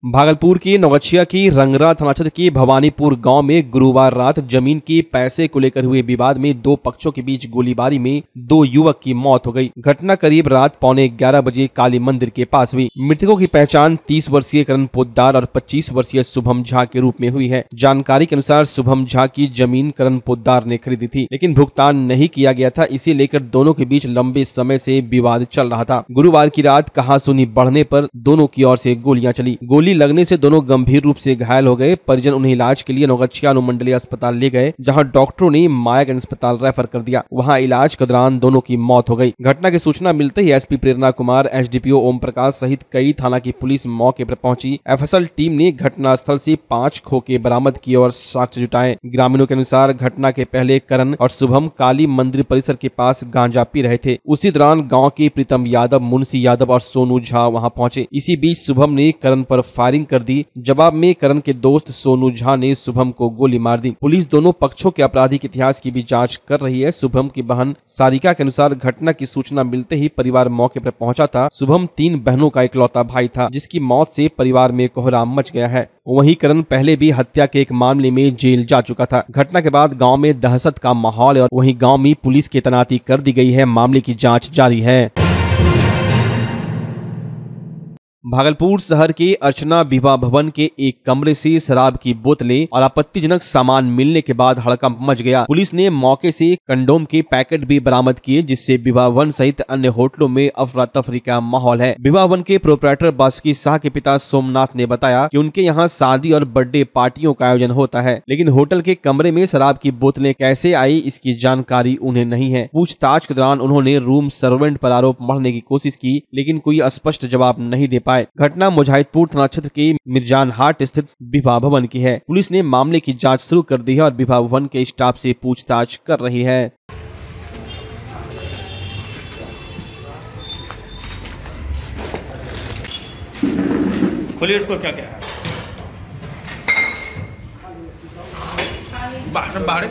भागलपुर की नौगछिया की रंगरा थाना क्षेत्र के भवानीपुर गांव में गुरुवार रात जमीन के पैसे को लेकर हुए विवाद में दो पक्षों के बीच गोलीबारी में दो युवक की मौत हो गई। घटना करीब रात 11:15 बजे काली मंदिर के पास हुई। मृतकों की पहचान 30 वर्षीय करण पोद्दार और 25 वर्षीय शुभम झा के रूप में हुई है। जानकारी के अनुसार शुभम झा की जमीन करण पोद्दार ने खरीदी थी, लेकिन भुगतान नहीं किया गया था। इसे लेकर दोनों के बीच लंबे समय से विवाद चल रहा था। गुरुवार की रात कहासुनी बढ़ने पर दोनों की ओर से गोलियां चली। गोली लगने से दोनों गंभीर रूप से घायल हो गए। परिजन उन्हें इलाज के लिए नौगछिया अनुमंडलीय अस्पताल ले गए, जहां डॉक्टरों ने मायागंज अस्पताल रेफर कर दिया। वहां इलाज के दौरान दोनों की मौत हो गई। घटना की सूचना मिलते ही एसपी प्रेरणा कुमार, एसडीपीओ ओम प्रकाश सहित कई थाना की पुलिस मौके पर पहुंची। एफएसएल टीम ने घटनास्थल से 5 खोखे बरामद किए और साक्ष्य जुटाए। ग्रामीणों के अनुसार घटना के पहले करण और शुभम काली मंदिर परिसर के पास गांजा पी रहे थे। उसी दौरान गाँव के प्रीतम यादव, मुंशी यादव और सोनू झा वहाँ पहुंचे। इसी बीच शुभम ने करण पर फायरिंग कर दी। जवाब में करण के दोस्त सोनू झा ने शुभम को गोली मार दी। पुलिस दोनों पक्षों के आपराधिक इतिहास की भी जांच कर रही है। शुभम की बहन सारिका के अनुसार घटना की सूचना मिलते ही परिवार मौके पर पहुंचा था। शुभम 3 बहनों का इकलौता भाई था, जिसकी मौत से परिवार में कोहराम मच गया है। वहीं करण पहले भी हत्या के एक मामले में जेल जा चुका था। घटना के बाद गांव में दहशत का माहौल है और वहीं गांव में पुलिस की तैनाती कर दी गई है। मामले की जांच जारी है। भागलपुर शहर के अर्चना विवाह भवन के एक कमरे से शराब की बोतलें और आपत्तिजनक सामान मिलने के बाद हड़कंप मच गया। पुलिस ने मौके से कंडोम के पैकेट भी बरामद किए, जिससे विवाह भवन सहित अन्य होटलों में अफरा तफरी का माहौल है। विवाह भवन के प्रोपराइटर बासुकी शाह के पिता सोमनाथ ने बताया कि उनके यहाँ शादी और बर्थडे पार्टियों का आयोजन होता है, लेकिन होटल के कमरे में शराब की बोतलें कैसे आई, इसकी जानकारी उन्हें नहीं है। पूछताछ के दौरान उन्होंने रूम सर्वेंट पर आरोप मढ़ने की कोशिश की, लेकिन कोई स्पष्ट जवाब नहीं दे पाए। घटना मुजाहिदपुर थाना क्षेत्र के मिर्जान हाट स्थित विवाह भवन की है। पुलिस ने मामले की जांच शुरू कर दी है और विवाह भवन के स्टाफ से पूछताछ कर रही है। खोलिए उसको, क्या क्या है बाहर बाहर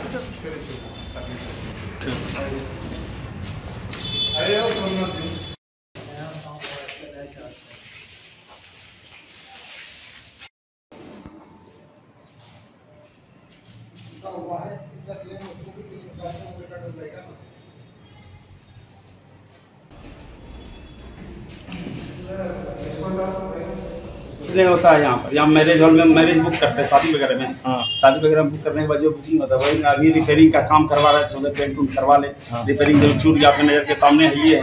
इसलिए होता है यहाँ मैरिज हॉल में मैरिज बुक करते हैं, शादी वगैरह में। शादी वगैरह बुक करने के बाद जो बुकिंग होता है वही अभी रिपेयरिंग का काम करवा रहे थे, पेंट उंट करवा ले। रिपेयरिंग जो चूर आपके नजर के सामने है, ये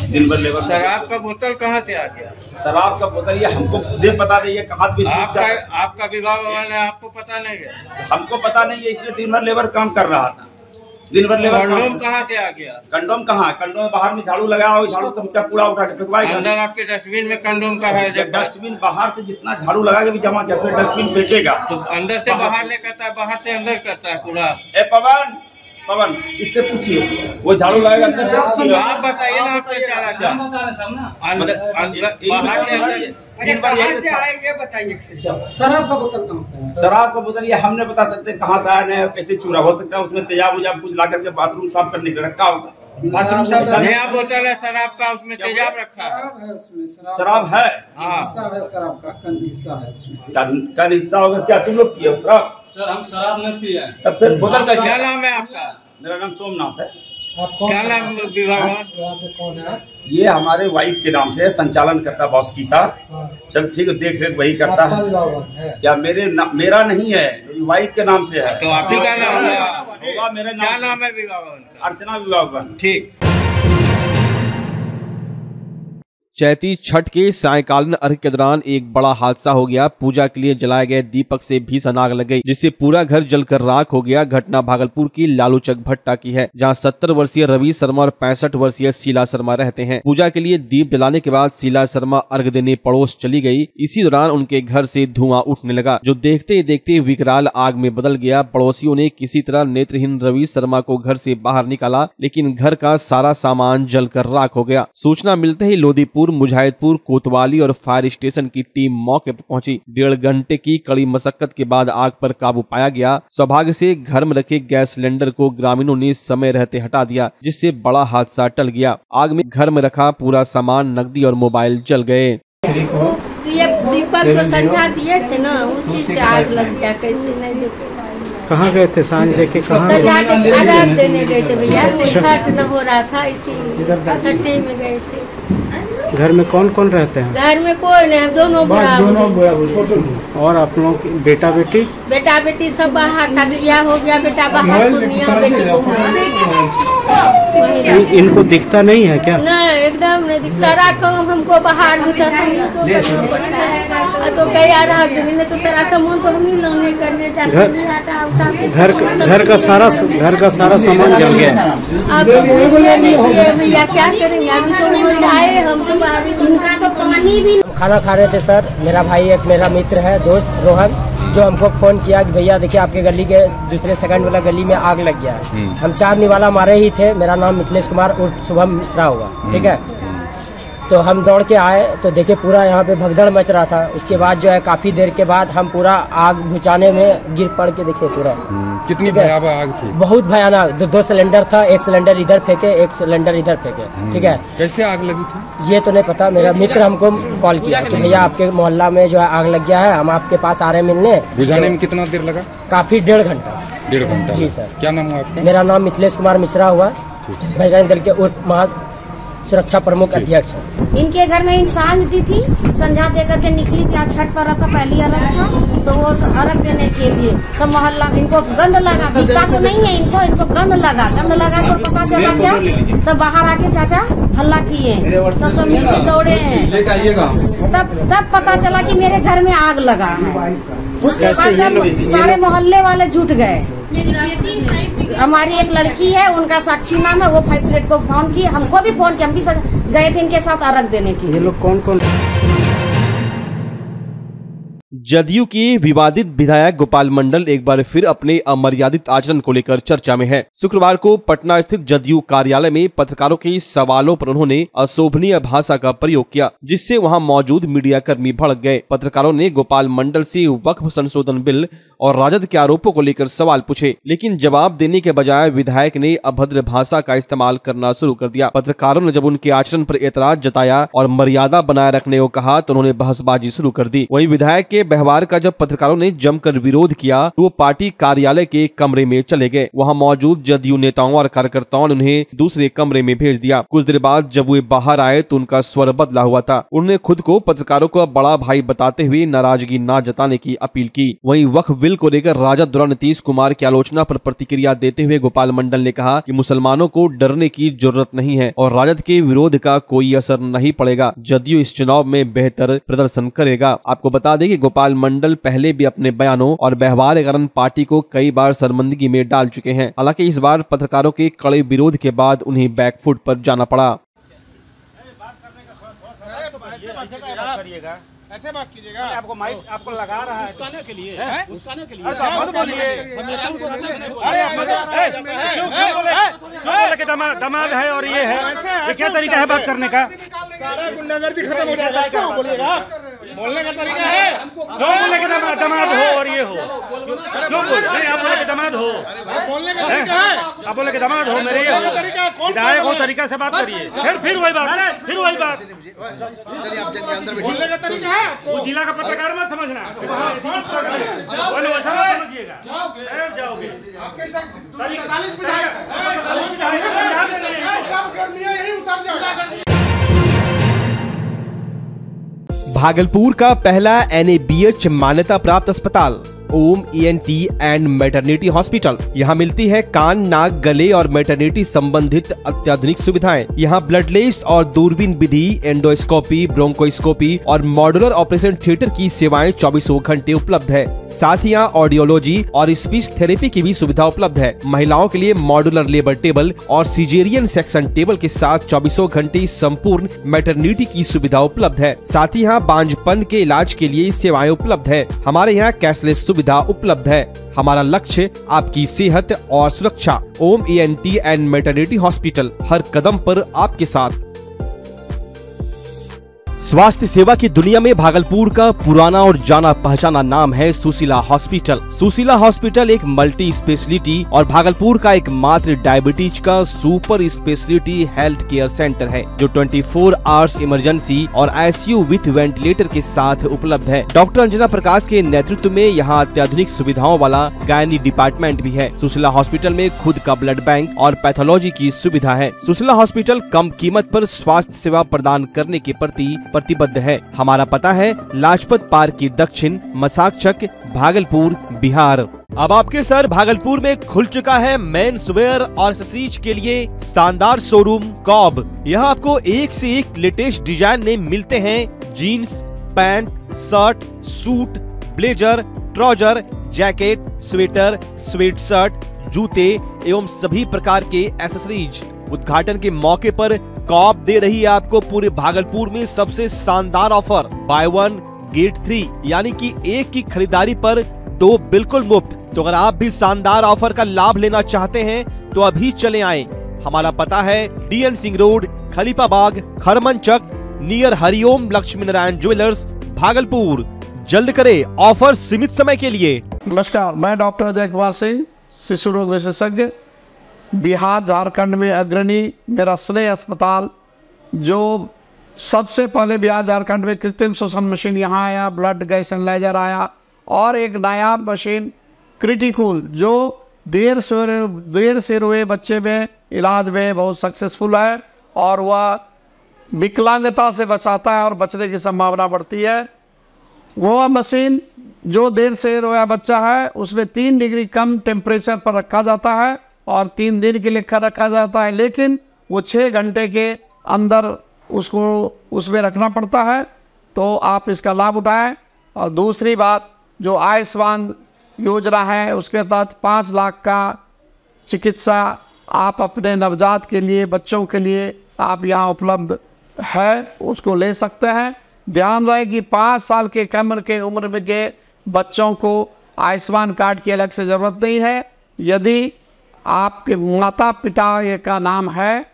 दिन भर लेबर। शराब का बोतल कहाँ से आ गया? शराब का बोतल ये हमको खुदे पता नहीं है कहाँ से। आपका विवाह भवन है, आपको पता नहीं है? हमको पता नहीं है, इसलिए दिन भर लेबर काम कर रहा था। दिन भर लेबर। कंडोम कहाँ से आ गया? कंडोम कहाँ? कंडोम बाहर में झाड़ू लगाया हो, झाड़ू से कूड़ा उठा के फेंकवाएगा। अंदर आपके डस्टबिन में कंडोम का है। जब डस्टबिन बाहर से जितना झाड़ू लगा के भी जमा किया, फिर डस्टबिन फेंकेगा। तो अंदर से बाहर नहीं करता है, बाहर से अंदर करता है कूड़ा। ए पवन इससे पूछिए, वो झाड़ू लगाएगा अंदर से। आप बताइए ना, आपको क्या लगता है? शराब का बोतल कहाँ से है? शराब का बोतल ये हम नहीं बता सकते कहाँ से आया, नहीं कैसे चूरा हो सकता है। उसमें तेजाब उजाब कुछ ला करके बाथरूम साफ करने के रखा होगा। बाथरूम साफ नया बोतल है शराब का, उसमें तेजाब रखा है। शराब है उसमें, शराब है। हाँ, हिस्सा है शराब का, कन हिस्सा है उसमें। कल हिस्सा होगा क्या? तुम लोग पिए शराब? सर हम शराब नहीं पिए। तब फिर बोतल का क्या नाम है आपका? मेरा नाम सोमनाथ है। क्या नाम विवाह कौन है? ये हमारे वाइफ के नाम से संचालन करता बॉस की साथ। चल ठीक है, देख रेख वही करता है। क्या मेरा नहीं है, मेरी वाइफ के नाम से है। तो आप ही का नाम होगा मेरे नाम। क्या नाम है विवाह भवन? अर्चना विवाह भवन। ठीक। चैती छठ के सायंकालीन अर्घ के दौरान एक बड़ा हादसा हो गया। पूजा के लिए जलाए गए दीपक से भीषण आग लग गई, जिससे पूरा घर जलकर राख हो गया। घटना भागलपुर की लालूचक भट्टा की है, जहां 70 वर्षीय रवि शर्मा और 65 वर्षीय शीला शर्मा रहते हैं। पूजा के लिए दीप जलाने के बाद शीला शर्मा अर्घ देने पड़ोस चली गई। इसी दौरान उनके घर से धुआं उठने लगा, जो देखते ही देखते विकराल आग में बदल गया। पड़ोसियों ने किसी तरह नेत्रहीन रवि शर्मा को घर से बाहर निकाला, लेकिन घर का सारा सामान जलकर राख हो गया। सूचना मिलते ही लोदीपुर, मुजाहिदपुर, कोतवाली और फायर स्टेशन की टीम मौके पर पहुंची। 1.5 घंटे की कड़ी मशक्कत के बाद आग पर काबू पाया गया। सौभाग्य से घर में रखे गैस सिलेंडर को ग्रामीणों ने समय रहते हटा दिया, जिससे बड़ा हादसा टल गया। आग में घर में रखा पूरा सामान, नकदी और मोबाइल जल गए। ये दीपक तो संझा दिए थे ना, उसी से आग लग गया। कैसे नहीं देखे। कहाँ गए थे सांझ देखे? कहाँ संझा के आराम देने गए थे भैया, छठ न हो रहा था इसीलिए छठे में गए थे। घर में कौन कौन रहते हैं? घर में कोई नहीं, हम दोनों बुआ। और आप लोगों की बेटा बेटी? बेटा बेटी सब बाहर था, बियाह हो गया, बेटा बाहर, पूर्णिया, बेटी इनको दिखता नहीं है क्या? नहीं, एकदम नहीं दिख। सारा काम हमको बाहर होता तो कई आ रहा ने तो सारा सामान तो हम ही लाने करने जाते। घर का सारा सामान जल गया। अब भैया क्या करेंगे, अभी तो आए हम तो बाहर। इनका तो पानी भी। खाना खा रहे थे सर, मेरा भाई एक मेरा मित्र है, दोस्त रोहन, जो हमको फोन किया कि भैया देखिए आपके गली के दूसरे सेकंड वाला गली में आग लग गया है। हम 4 निवाला मारे ही थे। मेरा नाम मिथिलेश कुमार उर्फ शुभम मिश्रा हुआ, ठीक है। तो हम दौड़ के आए तो देखे पूरा यहाँ पे भगदड़ मच रहा था। उसके बाद जो है काफी देर के बाद हम पूरा आग बुझाने में गिर पड़ के देखे पूरा। कितनी भयावह आग थी? बहुत भयानक। 2 सिलेंडर था, एक सिलेंडर इधर फेंके, एक सिलेंडर इधर फेंके, ठीक है। कैसे आग लगी थी ये तो नहीं पता। मेरा मित्र हमको कॉल किया कि भैया आपके मोहल्ला में जो है आग लग गया है, हम आपके पास आ रहे हैं मिलने। बुझाने में कितना देर लगा? काफी 1.5 घंटा। 1.5 घंटा? जी सर। क्या नाम हुआ आपका? मेरा नाम मिथिलेश कुमार मिश्रा हुआ, बजरंग दल के उप महा सुरक्षा प्रमुख अध्यक्ष है। इनके घर में इंसान दी थी, संझा दे करके निकली थी। आज छठ पर्व का पहली अलग था तो वो अर्घ देने के लिए सब मोहल्ला, इनको गंध लगा, दिखता तो नहीं है इनको गंध लगा तो पता चला क्या, तब बाहर आके चाचा हल्ला किए, तब सब मिलकर दौड़े हैं। तब पता चला कि मेरे घर में आग लगा है। उसके बाद सब सारे मोहल्ले वाले जुट गए। हमारी एक लड़की है, उनका साक्षी नाम है, वो 5 ग्रेड को फोन किए, हमको भी फोन किया, हम भी गए थे इनके साथ अर्घ देने की। ये लोग कौन कौन? जदयू के विवादित विधायक गोपाल मंडल एक बार फिर अपने अमर्यादित आचरण को लेकर चर्चा में है। शुक्रवार को पटना स्थित जदयू कार्यालय में पत्रकारों के सवालों पर उन्होंने अशोभनीय भाषा का प्रयोग किया, जिससे वहां मौजूद मीडिया कर्मी भड़क गए। पत्रकारों ने गोपाल मंडल से वक्फ संशोधन बिल और राजद के आरोपों को लेकर सवाल पूछे, लेकिन जवाब देने के बजाय विधायक ने अभद्र भाषा का इस्तेमाल करना शुरू कर दिया। पत्रकारों ने जब उनके आचरण पर एतराज जताया और मर्यादा बनाए रखने को कहा तो उन्होंने बहसबाजी शुरू कर दी। वहीं विधायक के व्यवहार का जब पत्रकारों ने जमकर विरोध किया तो वो पार्टी कार्यालय के कमरे में चले गए। वहां मौजूद जदयू नेताओं और कार्यकर्ताओं ने उन्हें दूसरे कमरे में भेज दिया। कुछ देर बाद जब वे बाहर आए तो उनका स्वर बदला हुआ था। उन्होंने खुद को पत्रकारों का बड़ा भाई बताते हुए नाराजगी न जताने की अपील की। वहीं वक्फ बिल को लेकर राजद द्वारा नीतीश कुमार की आलोचना पर प्रतिक्रिया देते हुए गोपाल मंडल ने कहा कि मुसलमानों को डरने की जरूरत नहीं है और राजद के विरोध का कोई असर नहीं पड़ेगा। जदयू इस चुनाव में बेहतर प्रदर्शन करेगा। आपको बता दें कि गोपाल मंडल पहले भी अपने बयानों और व्यवहार के कारण पार्टी को कई बार शर्मिंदगी में डाल चुके हैं। हालांकि इस बार पत्रकारों के कड़े विरोध के बाद उन्हें बैकफुट पर जाना पड़ा। ऐसे बात कीजिएगा, आपको माइक आपको लगा रहा है उसकाने के लिए, उसकाने के लिए। अरे आप मत बोलिए, अरे आप बोले कि दामाद है और ये है, ये क्या तरीका है बात करने का? सारा गुंडागर्दी खत्म हो जाएगा, ऐसे बोलिएगा? बोलने का तरीका है, जो बोले कि दामाद हो और ये हो, जो बोले नहीं आप बोले कि दामाद हो, बोलने का तरीका है, आप बोले कि दामाद हो मेरे ये हो, विधायक हो, तरीका से बात करिए। फिर वही बात, फिर वही बात, बोलने का तरीका है। वो जिला का पत्रकार मत समझना, वैसा मत समझिएगा, जाओगे भागलपुर का पहला NABH मान्यता प्राप्त अस्पताल ओम ENT एंड मैटरनिटी हॉस्पिटल। यहाँ मिलती है कान, नाक, गले और मैटरनिटी संबंधित अत्याधुनिक सुविधाएं। यहाँ ब्लडलेस और दूरबीन विधि, एंडोस्कोपी, ब्रोंकोस्कोपी और मॉड्यूलर ऑपरेशन थिएटर की सेवाएं 24 घंटे उपलब्ध है। साथ ही यहाँ ऑडियोलॉजी और स्पीच थेरेपी की भी सुविधा उपलब्ध है। महिलाओं के लिए मॉड्यूलर लेबर टेबल और सिजेरियन सेक्शन टेबल के साथ 24 घंटे संपूर्ण मैटरनिटी की सुविधा उपलब्ध है। साथ ही यहाँ बांझपन के इलाज के लिए सेवाएं उपलब्ध है। हमारे यहाँ कैशलेस सुविधा उपलब्ध है। हमारा लक्ष्य आपकी सेहत और सुरक्षा। ओम ENT एंड मैटरनिटी हॉस्पिटल, हर कदम पर आपके साथ। स्वास्थ्य सेवा की दुनिया में भागलपुर का पुराना और जाना पहचाना नाम है सुशीला हॉस्पिटल। सुशीला हॉस्पिटल एक मल्टी स्पेशलिटी और भागलपुर का एक मात्र डायबिटीज का super speciality health care centre है, जो 24 आवर्स इमरजेंसी और ICU विथ वेंटिलेटर के साथ उपलब्ध है। डॉक्टर अंजना प्रकाश के नेतृत्व में यहाँ अत्याधुनिक सुविधाओं वाला गायनी डिपार्टमेंट भी है। सुशीला हॉस्पिटल में खुद का ब्लड बैंक और पैथोलॉजी की सुविधा है। सुशीला हॉस्पिटल कम कीमत पर स्वास्थ्य सेवा प्रदान करने के प्रति प्रतिबद्ध है। हमारा पता है लाजपत पार्क की दक्षिण, मसाकचक, भागलपुर, बिहार। अब आपके सर भागलपुर में खुल चुका है मेंस वेयर और एक्सेसरीज के लिए शानदार शोरूम कॉब। यहाँ आपको एक से एक लेटेस्ट डिजाइन में मिलते हैं jeans, pant, shirt, suit, blazer, trouser, jacket, sweater, sweat shirt, जूते एवं सभी प्रकार के एक्सेसरीज। उद्घाटन के मौके पर कॉप दे रही है आपको पूरे भागलपुर में सबसे शानदार ऑफर, बाय 1 गेट 3, यानी कि एक की खरीदारी पर 2 बिल्कुल मुफ्त। तो अगर आप भी शानदार ऑफर का लाभ लेना चाहते हैं तो अभी चले आएं। हमारा पता है DN Singh road, Khalifabagh, Kharmanchak, near Hariom Lakshmi Narayan jewellers, Bhagalpur. जल्द करे, ऑफर सीमित समय के लिए। नमस्कार, मैं डॉक्टर अजय कुमार सिंह, शिशु रोग विशेषज्ञ, बिहार झारखंड में अग्रणी मेरा स्नेह अस्पताल, जो सबसे पहले बिहार झारखंड में कृत्रिम श्वसन मशीन यहाँ आया, ब्लड गैस एनालाइजर आया, और एक नायाब मशीन क्रिटिकल जो देर से रोए बच्चे में इलाज में बहुत सक्सेसफुल है और वह विकलांगता से बचाता है और बचने की संभावना बढ़ती है। वो मशीन जो देर से रोया बच्चा है उसमें 3 डिग्री कम टेम्परेचर पर रखा जाता है और 3 दिन के लिए रखा जाता है, लेकिन वो 6 घंटे के अंदर उसको उसमें रखना पड़ता है। तो आप इसका लाभ उठाएं। और दूसरी बात, जो आयुष्मान योजना है उसके तहत 5 लाख का चिकित्सा आप अपने नवजात के लिए, बच्चों के लिए आप यहाँ उपलब्ध है, उसको ले सकते हैं। ध्यान रहे कि 5 साल के कम के उम्र में के बच्चों को आयुष्मान कार्ड की अलग से ज़रूरत नहीं है। यदि आपके माता पिता का नाम है।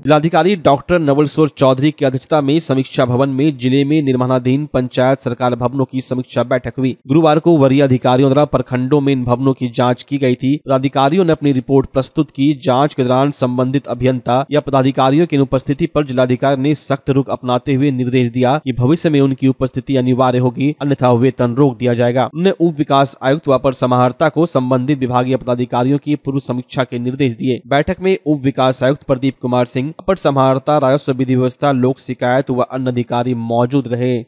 जिलाधिकारी डॉक्टर नवल किशोर चौधरी की अध्यक्षता में समीक्षा भवन में जिले में निर्माणाधीन पंचायत सरकार भवनों की समीक्षा बैठक हुई। गुरुवार को वरीय अधिकारियों द्वारा प्रखंडों में इन भवनों की जांच की गई थी। पदाधिकारियों ने अपनी रिपोर्ट प्रस्तुत की। जांच के दौरान संबंधित अभियंता या पदाधिकारियों की अनुपस्थिति पर जिलाधिकारी ने सख्त रुख अपनाते हुए निर्देश दिया कि भविष्य में उनकी उपस्थिति अनिवार्य होगी, अन्यथा वेतन रोक दिया जाएगा। उन्होंने उप विकास आयुक्त व अपर समाहर्ता को संबंधित विभागीय पदाधिकारियों की पूर्व समीक्षा के निर्देश दिए। बैठक में उप विकास आयुक्त प्रदीप कुमार सिंह, अपर समाहर्ता राजस्व विधि व्यवस्था, लोक शिकायत व अन्य अधिकारी मौजूद रहे।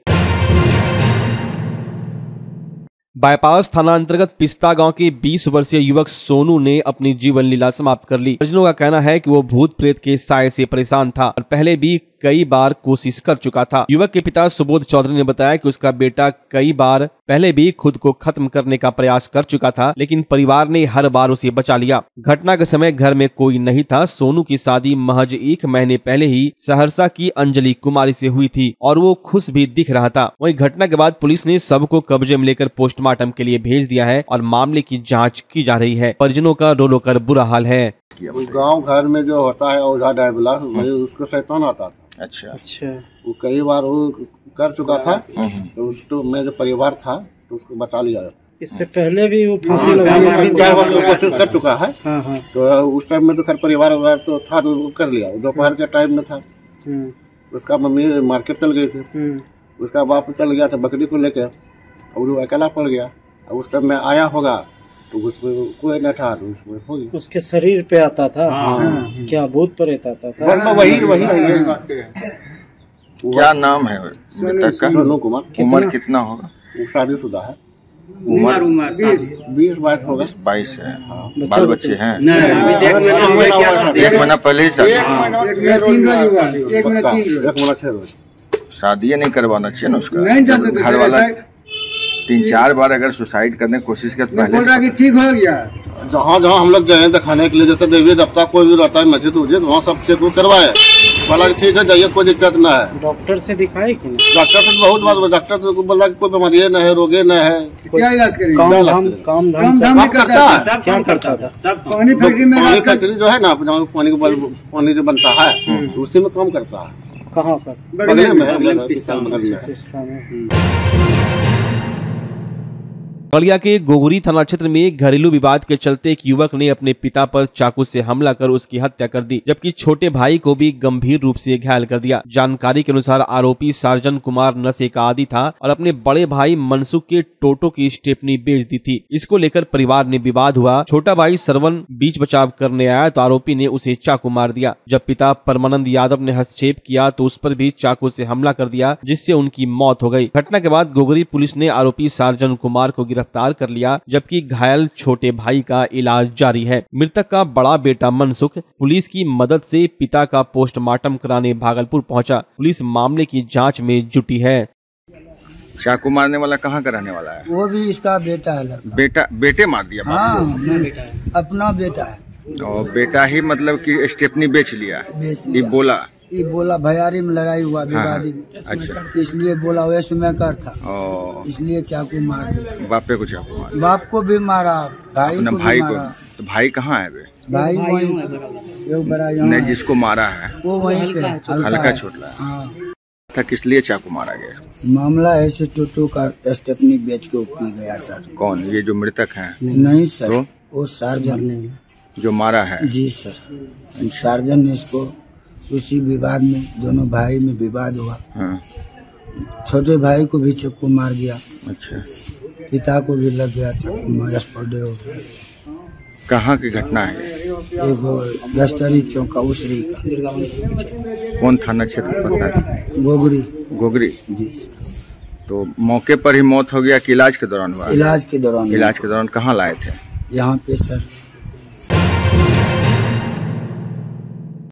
बाईपास थाना अंतर्गत पिस्ता गांव के 20 वर्षीय युवक सोनू ने अपनी जीवन लीला समाप्त कर ली। परिजनों का कहना है कि वो भूत प्रेत के साए से परेशान था और पहले भी कई बार कोशिश कर चुका था। युवक के पिता सुबोध चौधरी ने बताया कि उसका बेटा कई बार पहले भी खुद को खत्म करने का प्रयास कर चुका था, लेकिन परिवार ने हर बार उसे बचा लिया। घटना के समय घर में कोई नहीं था। सोनू की शादी महज 1 महीने पहले ही सहरसा की अंजलि कुमारी से हुई थी और वो खुश भी दिख रहा था। वहीं घटना के बाद पुलिस ने शव को कब्जे में लेकर पोस्टमार्टम के लिए भेज दिया है और मामले की जाँच की जा रही है। परिजनों का रो रो कर बुरा हाल है। गाँव घर में जो होता है ओझा डायबला, उसको शैतान आता था। अच्छा, वो कई बार वो कर चुका था, तो उसको मैं जो परिवार था तो उसको बचा लिया। इससे पहले भी वो फांसी लगाने की कोशिश कर चुका है। तो उस टाइम में तो खैर परिवार तो था, तो वो कर लिया। दोपहर के टाइम में था, उसका मम्मी मार्केट चल गई थी, उसका बाप चल गया था बकरी को लेकर और वो अकेला पड़ गया। उस टाइम में आया होगा तो उसमें कोई न था, तो उसमें हो गया। उसके शरीर पे आता था। क्या भूत प्रेत आता था? वही क्या नाम है सोनू कुमार। उम्र कितना होगा? शादीशुदा है। उम्र 20-22 होगा। 22 है। बाल बच्चे हैं? 1 महीना पहले ही शादी। 1 महीना 6 रोज। शादी नहीं करवाना चाहिए ना उसका। घर वाला 3-4 बार अगर सुसाइड करने की कोशिश की पहले ठीक हो गया। जहाँ हम लोग गए दिखाने के लिए, जैसे देवी देवता कोई भी रहता है मस्जिद वहाँ सब चेक करवाए, बोला कि ठीक है जाइए, कोई दिक्कत ना है। डॉक्टर से दिखाए कि नहीं? डॉक्टर से बहुत बार, डॉक्टर तो बोला कि कोई बीमारी न है, रोगे न है। क्या इलाज करेंगे? काम धाम करता है। क्या करता था? पानी फैक्ट्री में पानी फैक्ट्री जो है ना, पानी जो बनता है तो उसी में काम करता है। कहाँ पर? बगल में है। बलिया के गोगरी थाना क्षेत्र में घरेलू विवाद के चलते एक युवक ने अपने पिता पर चाकू से हमला कर उसकी हत्या कर दी, जबकि छोटे भाई को भी गंभीर रूप से घायल कर दिया। जानकारी के अनुसार आरोपी सार्जन कुमार नशे का आदी था और अपने बड़े भाई मनसुख के टोटो की स्टेपनी बेच दी थी। इसको लेकर परिवार में विवाद हुआ। छोटा भाई सरवन बीच बचाव करने आया तो आरोपी ने उसे चाकू मार दिया। जब पिता परमानंद यादव ने हस्तक्षेप किया तो उस पर भी चाकू से हमला कर दिया, जिससे उनकी मौत हो गई। घटना के बाद गोगरी पुलिस ने आरोपी सार्जन कुमार को गिरफ्तार कर लिया, जबकि घायल छोटे भाई का इलाज जारी है। मृतक का बड़ा बेटा मनसुख पुलिस की मदद से पिता का पोस्टमार्टम कराने भागलपुर पहुंचा। पुलिस मामले की जांच में जुटी है। चाकू मारने वाला कहाँ का रहने वाला है? वो भी इसका बेटा है, लड़का। बेटे मार दिया? हाँ, अपना बेटा है। और बेटा ही मतलब कि स्टेपनी बेच लिया? ये बोला भैयारी में लड़ाई हुआ, विवादी में। अच्छा। इसलिए बोला वैसे मैं कर था, इसलिए चाकू मार दिया। बापे को चाकू मारा? बाप को भी मारा, भाई को भाई भी को। मारा। तो भाई कहाँ है? भाई वहीं बड़ा नहीं, जिसको मारा है वो वहीं पे हल्का छोटा है। हाँ। था किस लिए चाकू मारा गया? मामला ऐसे टोटो का स्टेपनी बेच के पी गया सर। कौन? ये जो मृतक है? नहीं सर, वो सार्जन जो मारा है। जी सर, सार्जन ने इसको उसी विवाद में, दोनों भाई में विवाद हुआ। हाँ। छोटे भाई को भी चाकू मार दिया। अच्छा। पिता को भी लग गया चाकू, मगजपड़े हो गया। कहाँ की घटना है? एक गस्टरी चौका उसरी का। कौन थाना क्षेत्र पता है? गोगरी जी सर। तो मौके पर ही मौत हो गया कि इलाज के दौरान हुआ? इलाज के दौरान। कहाँ लाए थे? यहाँ पे सर